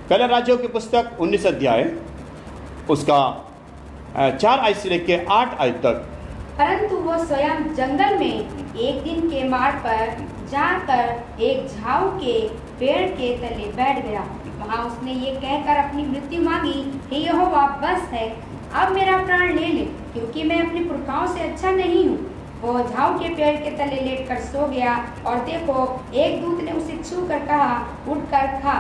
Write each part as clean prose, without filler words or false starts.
पहले राज्यों की पुस्तक 19 अध्याय उसका 4 आयत से लेकर 8 आयत तक। परंतु वो स्वयं जंगल में एक दिन के मार्ग पर जाकर एक झाऊ के पेड़ के तले बैठ गया। वहाँ उसने ये कहकर अपनी मृत्यु मांगी, हे यहोवा, बस है, अब मेरा प्राण ले ले, क्योंकि मैं अपने पुरखाओं से अच्छा नहीं हूँ। वो झाऊ के पेड़ के तले लेटकर सो गया, और देखो, एक दूत ने उसे छू कर कहा, उठकर खा।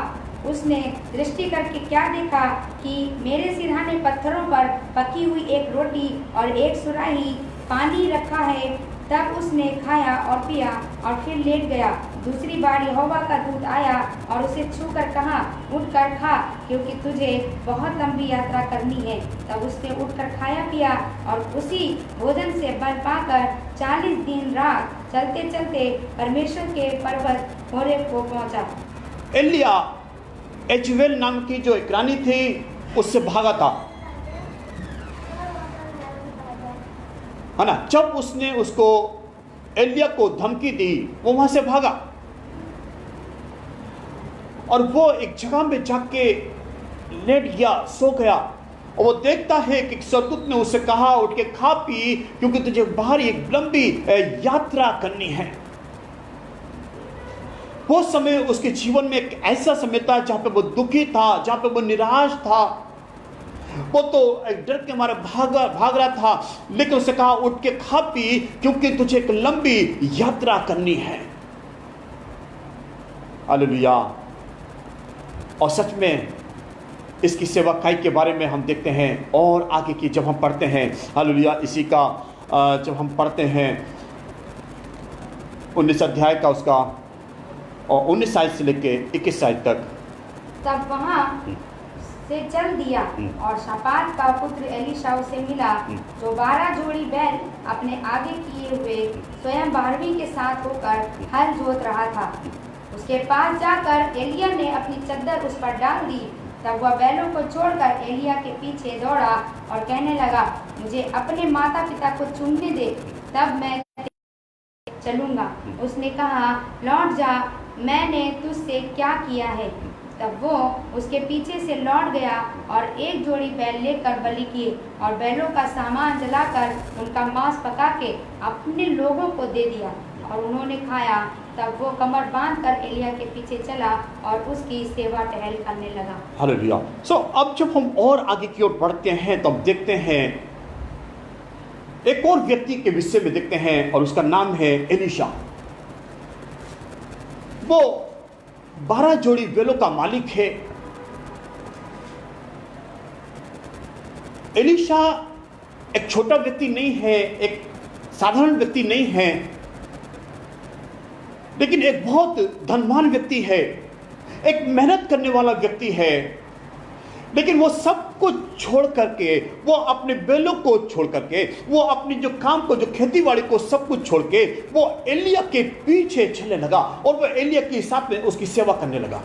उसने दृष्टि करके क्या देखा कि मेरे सिरहाने पत्थरों पर पकी हुई एक रोटी और एक सुराही पानी रखा है। तब उसने खाया और पिया और फिर लेट गया। दूसरी बार यहोवा का दूत आया और उसे छू कर कहा, उठकर खा, क्योंकि तुझे बहुत लंबी यात्रा करनी है। तब उसने उठकर खाया पिया और उसी भोजन से बल पाकर 40 दिन रात चलते चलते परमेश्वर के पर्वत होरेब को पहुंचा। एलिया एजबेल नाम की जो एक रानी थी उससे भागा था, है ना। जब उसने उसको एलिया को धमकी दी, वो वहां से भागा और वो एक जगह में जाके लेट गया, सो गया। और वो देखता है कि स्वर्गदूत ने उससे कहा, उठ के खा पी, क्योंकि तुझे बाहर एक लंबी यात्रा करनी है। वो समय उसके जीवन में एक ऐसा समय था जहां पे वो दुखी था, जहां पे वो निराश था। वो तो एक डर के मारे भाग रहा था, लेकिन उसे कहा, उठ के खा पी, क्योंकि तुझे एक लंबी यात्रा करनी है। हालेलुया। और सच में इसकी सेवकाई के बारे में हम देखते हैं और आगे की जब हम पढ़ते हैं, हालेलुया, इसी का जब हम पढ़ते हैं 19 अध्याय का उसका और 19 आयत से लेके 21 आयत तक। तब वहाँ से चल दिया और शापात का पुत्र एलीशा उसे मिला, जो 12 जोड़ी बैल अपने आगे किए हुए स्वयं 12वीं के साथ होकर हल जोत रहा था। उसके पास जाकर एलिया ने अपनी चद्दर उस पर डाल दी। तब वह बैलों को छोड़कर एलिया के पीछे दौड़ा और कहने लगा, मुझे अपने माता पिता को चूमने दे, तब मैं चलूंगा। उसने कहा, लौट जा, मैंने तुझसे क्या किया है। तब वो उसके पीछे से लौट गया और एक जोड़ी बैल लेकर बलि किए और बैलों का सामान जलाकर उनका मांस पका के अपने लोगों को दे दिया और उन्होंने खाया। तब वो कमर बांधकर एलिया के पीछे चला और उसकी सेवा टहल करने लगा। हालेलुया। सो अब जब हम और आगे की ओर बढ़ते हैं तो हम देखते हैं एक और व्यक्ति के विषय में देखते हैं, और उसका नाम है एलीशा। वो 12 जोड़ी बैलों का मालिक है। एलीशा एक छोटा व्यक्ति नहीं है, एक साधारण व्यक्ति नहीं है, लेकिन एक बहुत धनवान व्यक्ति है, एक मेहनत करने वाला व्यक्ति है। लेकिन वो सब कुछ छोड़ करके, वो अपने बैलों को छोड़ करके, वो अपनी जो काम को, जो खेतीबाड़ी को सब कुछ छोड़ के वो एलिया के पीछे चलने लगा और वो एलिया के साथ में उसकी सेवा करने लगा।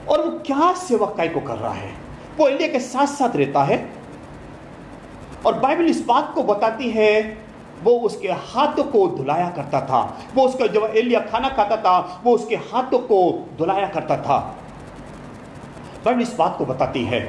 और वो क्या सेवकाई को कर रहा है? वो एलिया के साथ साथ रहता है और बाइबल इस बात को बताती है, वो उसके हाथों को धुलाया करता था। वो उसका, जब एलिया खाना खाता था, वो उसके हाथों को धुलाया करता था। बाइबल इस बात को बताती है।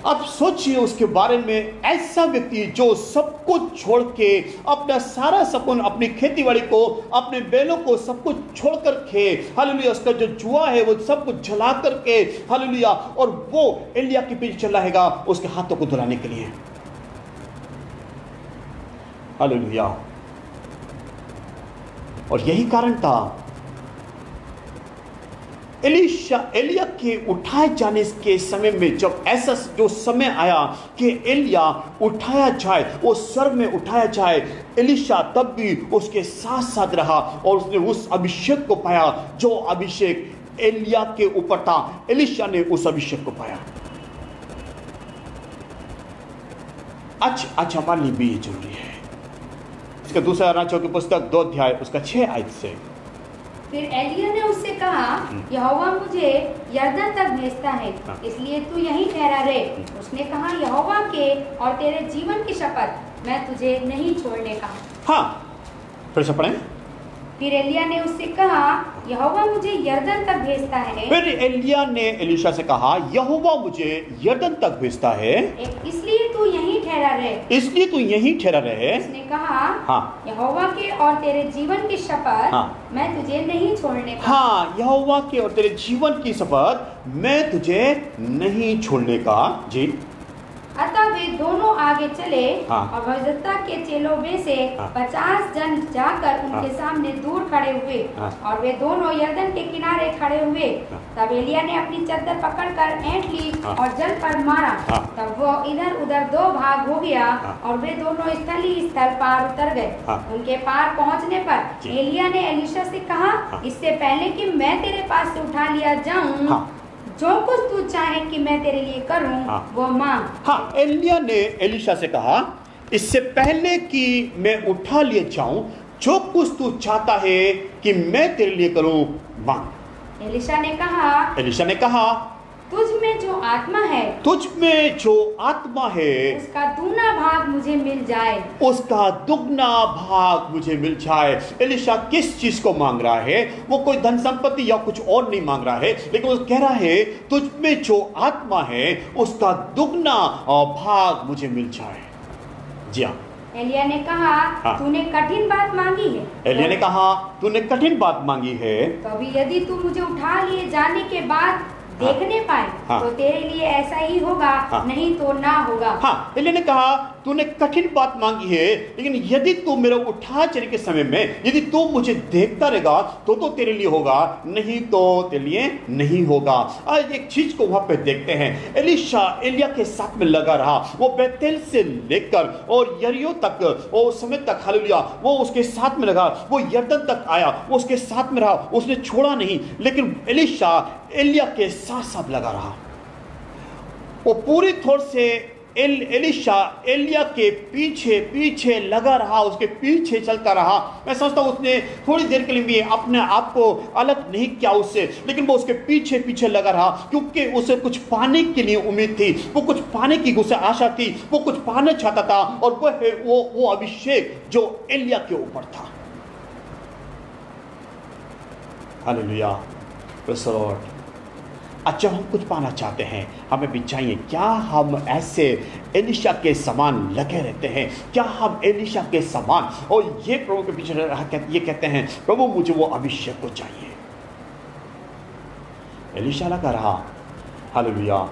अब सोचिए उसके बारे में, ऐसा व्यक्ति जो सब कुछ छोड़ के, अपना सारा सपन, अपनी खेतीबाड़ी को, अपने बैलों को सब कुछ छोड़ करके, हालेलुया, उसका जो जुआ है वो सब कुछ जला करके, हालेलुया, और वो एलिया के पीछे चला रहेगा उसके हाथों को धुलाने के लिए। हालेलुया। और यही कारण था एलिया के उठाए जाने के समय में, जब ऐसा जो समय आया कि एलिया उठाया जाए, वो स्वर्ग में उठाया जाए, एलीशा तब भी उसके साथ साथ रहा और उसने उस अभिषेक को पाया जो अभिषेक एलिया के ऊपर था। एलीशा ने उस अभिषेक को पाया। आज हमारे लिए भी ये जरूरी है। इसका दूसरा राजों की पुस्तक 2 अध्याय उसका 6 आयत से। फिर एलिया ने उससे कहा, यहोवा मुझे यरदन तक भेजता है, इसलिए तू यहीं ठहरा रहे। उसने कहा, यहोवा के और तेरे जीवन की शपथ, मैं तुझे नहीं छोड़ने का। हाँ, फिर से पढ़ें। फिर एलिया ने उससे कहा, यहोवा मुझे यरदन तक भेजता है। फिर एलिया ने एलीशा से कहा, यहोवा मुझे यरदन तक भेजता है, इसलिए तू यहीं ठहरा रहे। इसलिए तू यहीं ठहरा रहे। उसने कहा, हाँ। यहोवा के और तेरे जीवन की शपथ, हाँ। मैं तुझे नहीं छोड़ने का। हाँ, यहोवा के और तेरे जीवन की शपथ मैं तुझे नहीं छोड़ने का। जी। अतः वे दोनों आगे चले। हाँ। और भविष्यद्वक्ता के चेलों में से हाँ। 50 जन जाकर उनके हाँ। सामने दूर खड़े हुए। हाँ। और वे दोनों यरदन के किनारे खड़े हुए। हाँ। तब एलिया ने अपनी चद्दर पकड़कर ऐंठ ली हाँ। और जल पर मारा। हाँ। तब वो इधर उधर दो भाग हो गया। हाँ। और वे दोनों स्थल ही स्थल पार उतर गए। हाँ। उनके पार पहुंचने पर जी। एलिया ने एलीशा से कहा, हाँ। इससे पहले कि मैं तेरे पास से उठा लिया जाऊं, हाँ। जो कुछ तू चाहे कि मैं तेरे लिए करूं, हाँ। वो मांग। हाँ, एलिया ने एलीशा से कहा, इससे पहले कि मैं उठा लिए जाऊं, जो कुछ तू चाहता है कि मैं तेरे लिए करूं, मांग। एलीशा ने कहा, एलीशा ने कहा, तुझ में जो आत्मा है, तुझ में जो आत्मा है, उसका दूना भाग मुझे मिल जाए। उसका दुगना भाग मुझे मिल जाए। एलीशा किस चीज को मांग रहा है? वो कोई धन संपत्ति या कुछ और नहीं मांग रहा है, लेकिन वो कह रहा है, तुझ में जो आत्मा है उसका दुगना भाग मुझे मिल जाए। जी हाँ। एलिया ने कहा, हाँ। तूने कठिन बात मांगी है। एलिया ने कहा, तूने कठिन बात मांगी है। कभी यदि तू मुझे उठा लिए जाने के बाद देखने पाए, हाँ। तो तेरे लिए ऐसा ही होगा, हाँ। नहीं तो ना होगा। हाँ, एलिया ने कहा, तूने कठिन बात मांगी है, लेकिन यदि तू मेरे उठा चले के समय में यदि तू मुझे देखता रहेगा तो तेरे लिए होगा, नहीं तो तेरे लिए नहीं होगा। आज एक चीज को वहां पे देखते हैं, एलीशा एलिया के साथ में लगा रहा। वो बेतेल से लेकर और यरीहो तक, वो उस समय तक, हालेलुया, वो उसके साथ में लगा। वो यरदन तक आया, वो उसके साथ में रहा, उसने छोड़ा नहीं। लेकिन एलीशा एलिया के साथ साथ लगा रहा। वो पूरी तौर से एलीशा एलिया के पीछे पीछे लगा रहा, उसके पीछे चलता रहा। मैं समझता हूं उसने थोड़ी देर के लिए भी अपने आप को अलग नहीं किया उससे, लेकिन वो उसके पीछे पीछे लगा रहा, क्योंकि उसे कुछ पाने के लिए उम्मीद थी, वो कुछ पाने की उसे आशा थी, वो कुछ पाना चाहता था। और वो अभिषेक जो एलिया के ऊपर था। Hallelujah, praise the Lord. अच्छा, हम कुछ पाना चाहते हैं, हमें भी चाहिए, क्या हम ऐसे एलीशा के समान लगे रहते हैं? क्या हम एलीशा के समान, और ये प्रभु के पीछे ये कहते हैं, प्रभु मुझे वो अभिषेक को चाहिए। एलीशा लगा रहा, हालेलुया,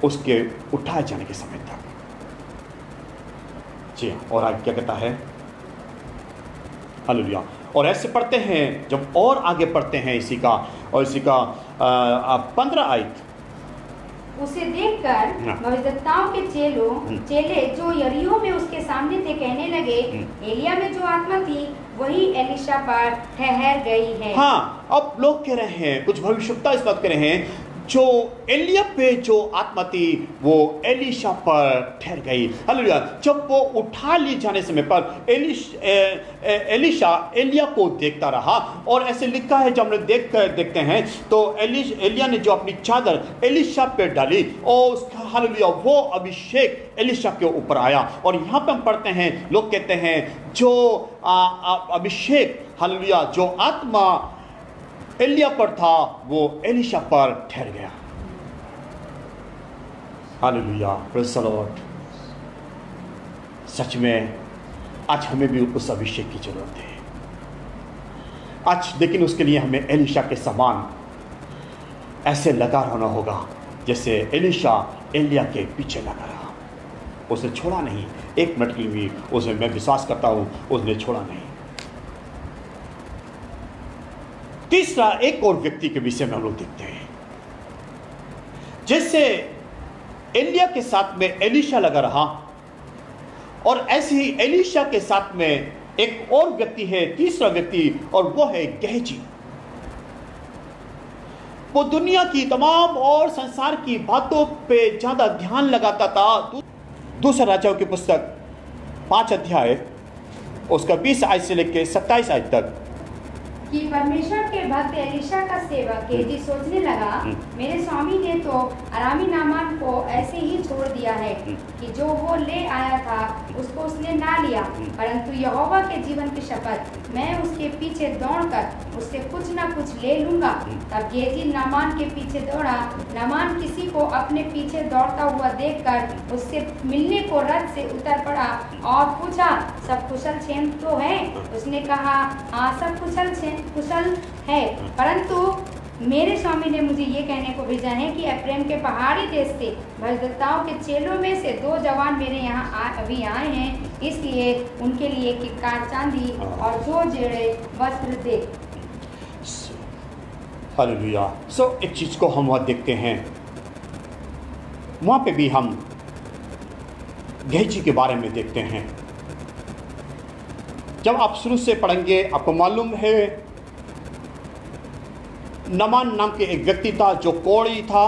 उसके उठाए जाने के समय तक। जी, और आगे क्या कहता है? हालेलुया। और ऐसे पढ़ते हैं, जब और आगे पढ़ते हैं इसी का 15 आयत, उसे देखकर भविष्यद्वक्ताओं के चेले जो यरीहो में उसके सामने थे कहने लगे, एलिया में जो आत्मा थी वही एलीशा पर ठहर गई है। हाँ, अब लोग कह रहे हैं, कुछ भविष्यवक्ता इस बात कह रहे हैं, जो एलिया पे जो आत्मा थी वो एलीशा पर ठहर गई। हालेलुया। जब वो उठा लिए जाने समय पर एलीशा एलिया को देखता रहा, और ऐसे लिखा है, जब हम देखते हैं तो एलिया ने जो अपनी चादर एलीशा पे डाली और उसका, हालेलुया, वो अभिषेक एलीशा के ऊपर आया। और यहाँ पे हम पढ़ते हैं, लोग कहते हैं जो अभिषेक, हालेलुया, जो आत्मा एलिया पर था वो एलीशा पर ठहर गया। Hallelujah, praise the Lord. सच में आज हमें भी उस अभिषेक की जरूरत है आज, लेकिन उसके लिए हमें एलीशा के समान ऐसे लगा रहना होगा जैसे एलीशा एलिया के पीछे लगा रहा। उसने छोड़ा नहीं, एक मिनट के लिए भी उसे, मैं विश्वास करता हूं, उसने छोड़ा नहीं। तीसरा, एक और व्यक्ति के विषय में हम लोग देखते हैं, जैसे एलिया के साथ में एलीशा लगा रहा, और ऐसे ही एलीशा के साथ में एक और व्यक्ति है, तीसरा व्यक्ति, और वो है गेहजी। वो दुनिया की तमाम और संसार की बातों पे ज्यादा ध्यान लगाता था। दूसरा राजाओं की पुस्तक 5 अध्याय उसका 20 आयत से लेकर 27 आयत तक, कि परमेश्वर के भक्त एलीशा का सेवक गेहजी सोचने लगा, मेरे स्वामी ने तो अरामी नामान को ऐसे ही छोड़ दिया है कि जो वो ले आया था उसको उसने ना लिया, परंतु यहोवा के जीवन की शपथ, मैं उसके पीछे दौड़कर उससे कुछ न कुछ ले लूंगा। तब गेहजी नामान के पीछे दौड़ा। नामान किसी को अपने पीछे दौड़ता हुआ देखकर उससे मिलने को रथ से उतर पड़ा और पूछा, सब कुशल क्षेम तो है? उसने कहा, हाँ सब कुशल है, परंतु मेरे स्वामी ने मुझे ये कहने को भेजा है कि एफ्रेम के पहाड़ी देश से भजदत्ताओं के चेलों में से 2 जवान मेरे यहाँ अभी आए हैं, इसलिए उनके लिए किक्कार चांदी और 2 जेड़े वस्त्र दे। हालेलुया। एक चीज को हम वहाँ देखते हैं, वहाँ पे भी हम गेहजी के बारे में देखते हैं। जब आप शुरू से पढ़ेंगे आपको मालूम है, नमान नाम के एक व्यक्ति था जो कोढ़ी था,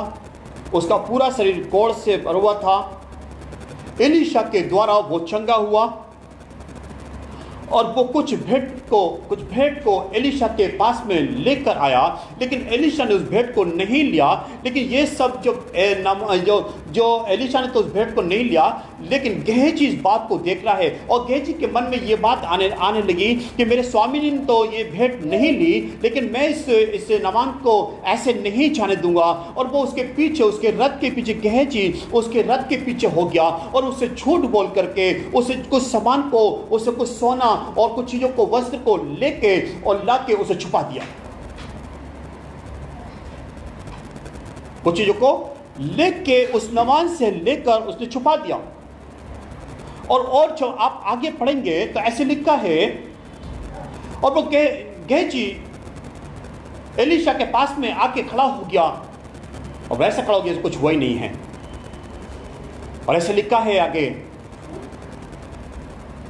उसका पूरा शरीर कोढ़ से भरा हुआ था। एलीशा के द्वारा वो चंगा हुआ और वो कुछ भेंट को एलीशा के पास में लेकर आया, लेकिन एलीशा ने उस भेंट को नहीं लिया। लेकिन ये सब जो एलीशा ने तो उस भेंट को नहीं लिया, लेकिन गेहजी इस बात को देख रहा है और गेहजी के मन में ये बात आने लगी कि मेरे स्वामी ने तो ये भेंट नहीं ली, लेकिन मैं इस नमान को ऐसे नहीं जाने दूंगा। और वो उसके पीछे, उसके रथ के पीछे, गेहजी उसके रथ के पीछे हो गया और उससे झूठ बोल करके उसे कुछ सामान को, उसे कुछ सोना और कुछ चीजों को, वस्त्र को लेके और लाके उसे छुपा दिया। कुछ चीजों को लेके उस नमान से लेकर उसने छुपा दिया। और जो आप आगे पढ़ेंगे तो ऐसे लिखा है, और वो गेहजी एलीशा के पास में आके खड़ा हो गया और वैसा खड़ा हो गया कुछ हुआ ही नहीं है। और ऐसे लिखा है आगे,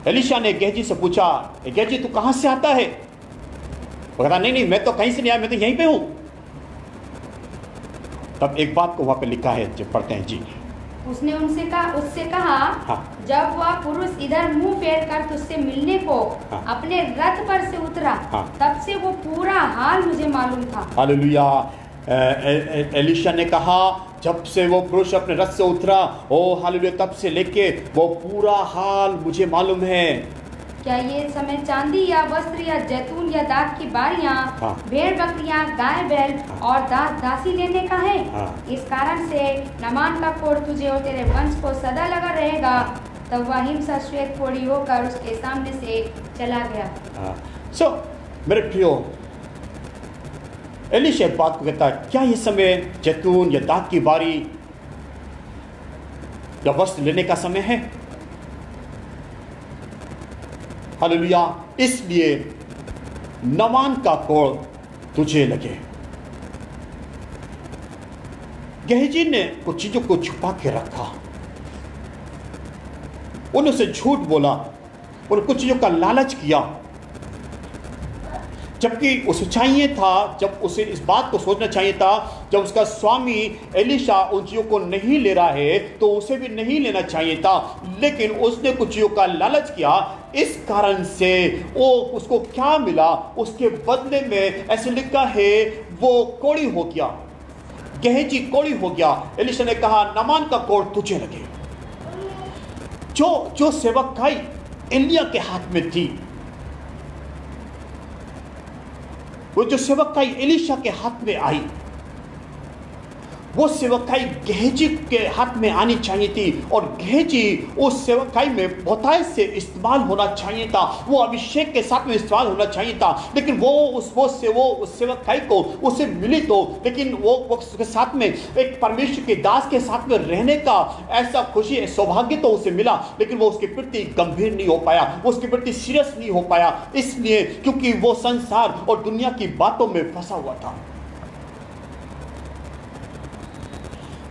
एलीशा ने गेहजी से पूछा, गेहजी तू कहां से आता है? वो कहता, नहीं मैं तो कहीं से नहीं आया, मैं तो यहीं पे हूं। तब एक बात को वहां पे लिखा है, जब पढ़ते हैं जी, उसने उससे कहा, हाँ। जब वह पुरुष इधर मुंह फेर कर तुझसे मिलने को हाँ। अपने रथ पर से उतरा, हाँ। तब से वो पूरा हाल मुझे मालूम था। हालेलुया। एलीशा ने कहा, जब से वो पुरुष अपने रथ से उतरा, ओ हालेलुया, तब से लेके वो पूरा हाल मुझे मालूम है। क्या ये समय चांदी या वस्त्र या जैतून या दाख की बारियां, हाँ। भेड़ बकरियां, गाय बैल और दास दासी लेने का है? हाँ। इस कारण से नमान का कोढ़ तुझे और तेरे वंश को सदा लगा रहेगा। तब वह हिंसा श्वेत कोढ़ी होकर उसके सामने से चला गया। मेरे प्रियो, एलीशा बात को कहता है, क्या ये समय जैतून या दाख की बारी या वस्त्र लेने का समय है? हालेलुया। इसलिए नमान का कोढ़ तुझे लगे। गेहजी ने कुछ चीजों को छुपा के रखा, उनसे झूठ बोला और कुछ चीजों का लालच किया, जबकि उसे चाहिए था, जब उसे इस बात को सोचना चाहिए था, जब उसका स्वामी एलीशा उन चीज़ों को नहीं ले रहा है तो उसे भी नहीं लेना चाहिए था, लेकिन उसने कुछ चीज़ों का लालच किया। इस कारण से वो उसको क्या मिला, उसके बदले में ऐसे लिखा है वो कोढ़ी हो गया, गेहजी कोढ़ी हो गया। एलीशा ने कहा, नमान का कोढ़ तुझे लगे। जो सेवकाई एलिया के हाथ में थी, वो जो सेवकाई एलीशा के हाथ में आई, वो सेवकाई गेहजी के हाथ में आनी चाहिए थी, और गेहजी उस सेवकाई में बहुतायत से इस्तेमाल होना चाहिए था, वो अभिषेक के साथ में इस्तेमाल होना चाहिए था। लेकिन वो उस सेवकाई को उसे मिली तो, लेकिन वो उसके साथ में एक परमेश्वर के दास के साथ में रहने का ऐसा खुशी सौभाग्य तो उसे मिला, लेकिन वो उसके प्रति गंभीर नहीं हो पाया, वो उसके प्रति सीरियस नहीं हो पाया, इसलिए क्योंकि वो संसार और दुनिया की बातों में फंसा हुआ था।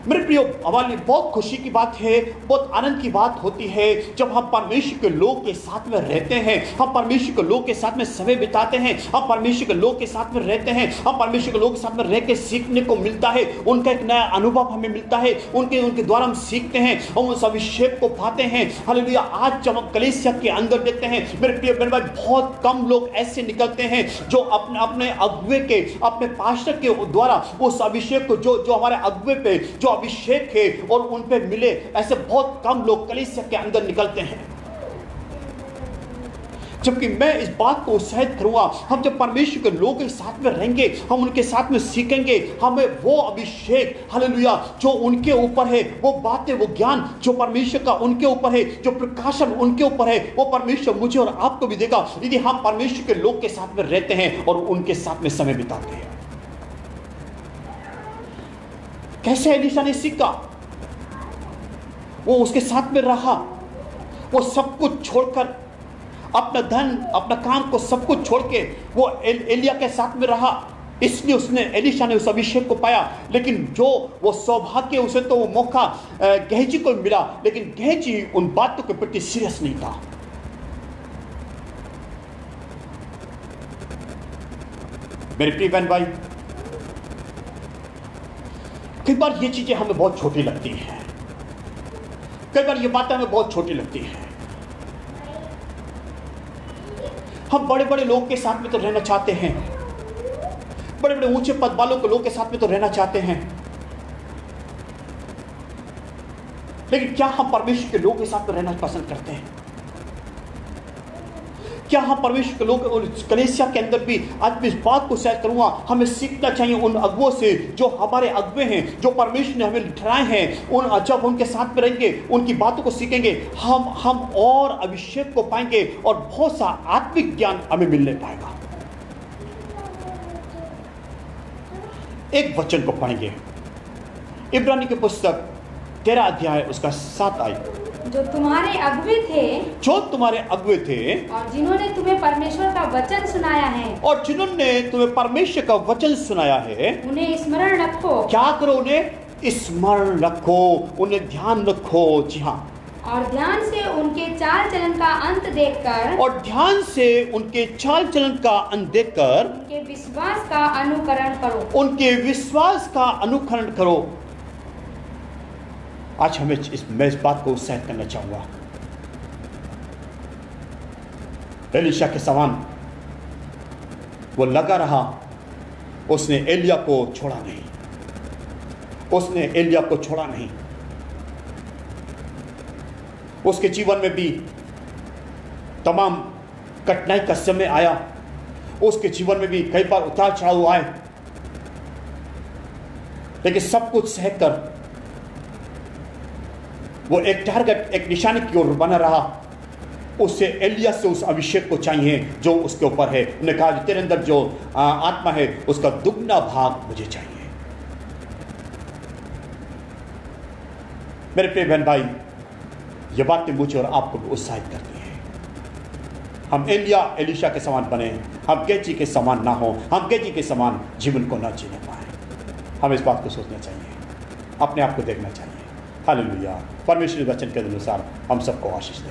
मेरे प्रियो, हमारे लिए बहुत खुशी की बात है, बहुत आनंद की बात होती है जब हम परमेश्वर के लोग के साथ में रहते हैं, हम परमेश्वर के लोग के साथ में समय बिताते हैं, हम परमेश्वर के लोग के साथ में रहते हैं, हम परमेश्वर के लोग के साथ में रह के सीखने को मिलता है, उनका एक नया अनुभव हमें मिलता है, उनके द्वारा हम सीखते हैं, हम उस अभिषेक को पाते हैं। हालेलुया। आज जब हम कलीसिया के अंदर देखते हैं मेरे प्रिय मेरे भाई, बहुत कम लोग ऐसे निकलते हैं जो अपने अगुवे के, अपने पास्टर के द्वारा उस अभिषेक को जो हमारे अगुवे पे जो अभिषेक है और उन पे मिले, ऐसे बहुत कम लोग कलीसिया के अंदर निकलते हैं। जबकि मैं इस बात को उत्साहित करूंगा, हम जब परमेश्वर के लोगों के साथ में रहेंगे, हम उनके साथ में सीखेंगे, हमें वो अभिषेक हालेलुया जो उनके ऊपर है, वो बातें, वो ज्ञान जो परमेश्वर का उनके ऊपर है, जो प्रकाशन उनके ऊपर है, वो परमेश्वर मुझे और आपको भी देगा यदि हम परमेश्वर के लोग के साथ में रहते हैं और उनके साथ में समय बिताते हैं। कैसे एलीशा ने सीखा? वो उसके साथ में रहा, वो सब कुछ छोड़कर, अपना धन, अपना काम को सब कुछ छोड़ के वो एलिया के साथ में रहा, इसलिए उसने, एलीशा ने उस अभिषेक को पाया। लेकिन जो वो सौभाग्य, उसे तो वो मौका गेहजी को मिला, लेकिन गेहजी उन बातों के प्रति सीरियस नहीं था। मेरे प्रिय बहन भाई, कई बार ये चीजें हमें बहुत छोटी लगती हैं, कई बार ये बातें हमें बहुत छोटी लगती हैं। हम बड़े बड़े लोगों के साथ में तो रहना चाहते हैं, बड़े बड़े ऊंचे पद वालों के लोगों के साथ में तो रहना चाहते हैं, लेकिन क्या हम परमेश्वर के लोगों के साथ में रहना पसंद करते हैं? क्या हम परमेश्वर के लोग, और कलीसिया के अंदर भी आज मैं इस बात को शायद करूंगा, हमें सीखना चाहिए उन अगुओं से जो हमारे अगुए हैं, जो परमेश्वर ने हमें ठहराए हैं। उन जब उनके साथ में रहेंगे, उनकी बातों को सीखेंगे, हम और अभिषेक को पाएंगे और बहुत सा आत्मिक ज्ञान हमें मिलने पाएगा। एक वचन को पढ़ेंगे, इब्रानी की पुस्तक 13 अध्याय उसका 7 आयत। जो तुम्हारे अगुवे थे, जो तुम्हारे अगुवे थे, और जिन्होंने तुम्हें परमेश्वर का वचन सुनाया है, और जिन्होंने तुम्हें परमेश्वर का वचन सुनाया है, उन्हें स्मरण रखो। क्या करो? उन्हें स्मरण रखो, उन्हें ध्यान रखो। जी हाँ, और ध्यान से उनके चाल चलन का अंत देखकर, और ध्यान से उनके चाल चलन का अंत देखकर उनके विश्वास का अनुकरण करो। उनके विश्वास का अनुकरण करो। आज मैं इस बात को उत्साहित करना चाहूंगा। एलीशा के समान वो लगा रहा, उसने एलिया को छोड़ा नहीं, उसने एलिया को छोड़ा नहीं। उसके जीवन में भी तमाम कठिनाई का समय आया, उसके जीवन में भी कई बार उतार चढ़ाव आए, लेकिन सब कुछ सहकर वो एक टारगेट, एक निशाने की ओर बना रहा। उससे एलिया से उस अभिषेक को चाहिए जो उसके ऊपर है। उन्होंने कहा तेरे अंदर जो आत्मा है उसका दुगना भाग मुझे चाहिए। मेरे प्रिय बहन भाई, ये बातें मुझे और आपको भी उत्साहित करती हैं। हम एलीशा के समान बने, हम गेहजी के समान ना हो, हम गेहजी के समान जीवन को ना जीने पाए। हमें इस बात को सोचना चाहिए, अपने आप को देखना चाहिए। हालेलुया। परमेश्वर के वचन के अनुसार हम सबको आशीष दें।